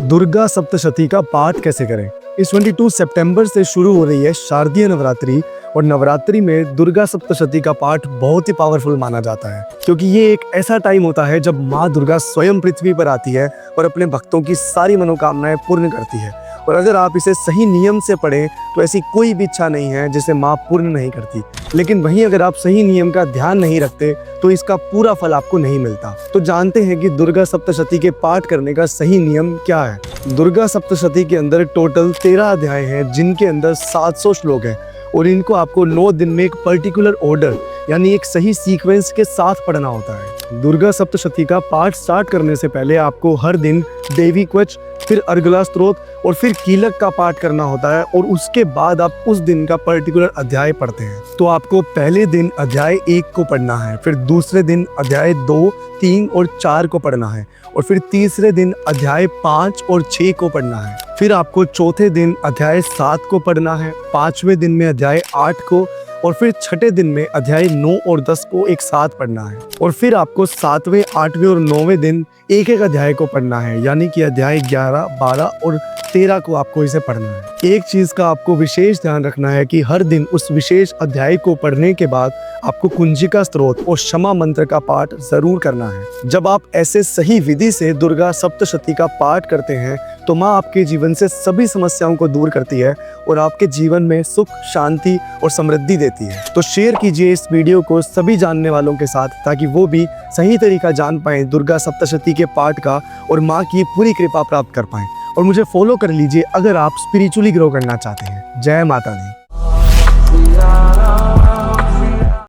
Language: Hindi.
दुर्गा सप्तशती का पाठ कैसे करें। इस 22 सितंबर से शुरू हो रही है शारदीय नवरात्रि और नवरात्रि में दुर्गा सप्तशती का पाठ बहुत ही पावरफुल माना जाता है, क्योंकि ये एक ऐसा टाइम होता है जब माँ दुर्गा स्वयं पृथ्वी पर आती है और अपने भक्तों की सारी मनोकामनाएं पूर्ण करती है। और अगर आप इसे सही नियम से पढ़ें तो ऐसी कोई भी इच्छा नहीं है जिसे माँ पूर्ण नहीं करती। लेकिन वहीं अगर आप सही नियम का ध्यान नहीं रखते तो इसका पूरा फल आपको नहीं मिलता। तो जानते हैं कि दुर्गा सप्तशती के पाठ करने का सही नियम क्या है। दुर्गा सप्तशती के अंदर टोटल 13 अध्याय हैं, जिनके अंदर 700 श्लोक हैं और इनको आपको 9 दिन में एक पर्टिकुलर ऑर्डर यानी एक सही सीक्वेंस के साथ पढ़ना होता है। दुर्गा सप्तशती का पाठ स्टार्ट करने से पहले आपको हर दिन देवी कवच, फिर अर्गला स्तोत्र और फिर कीलक का पाठ करना होता है और उसके बाद आप उस दिन का पर्टिकुलर अध्याय पढ़ते हैं। तो आपको पहले दिन अध्याय 1 को पढ़ना है, फिर दूसरे दिन अध्याय 2, 3 और 4 को पढ़ना है और फिर तीसरे दिन अध्याय 5 और 6 को पढ़ना है। फिर आपको चौथे दिन अध्याय 7 को पढ़ना है, 5वें दिन में अध्याय 8 को और फिर छठे दिन में अध्याय 9 और 10 को एक साथ पढ़ना है। और फिर आपको 7वें, 8वें और 9वें दिन एक एक अध्याय को पढ़ना है, यानी कि अध्याय 11, 12 और 13 को आपको इसे पढ़ना है। एक चीज का आपको विशेष ध्यान रखना है कि हर दिन उस विशेष अध्याय को पढ़ने के बाद आपको कुंजिका स्तोत्र और क्षमा मंत्र का पाठ जरूर करना है। जब आप ऐसे सही विधि से दुर्गा सप्तशती का पाठ करते हैं तो माँ आपके जीवन से सभी समस्याओं को दूर करती है और आपके जीवन में सुख, शांति और समृद्धि देती है। तो शेयर कीजिए इस वीडियो को सभी जानने वालों के साथ, ताकि वो भी सही तरीका जान पाएं दुर्गा सप्तशती के पाठ का और माँ की पूरी कृपा प्राप्त कर पाएं। और मुझे फॉलो कर लीजिए अगर आप स्पिरिचुअली ग्रो करना चाहते हैं। जय माता दी।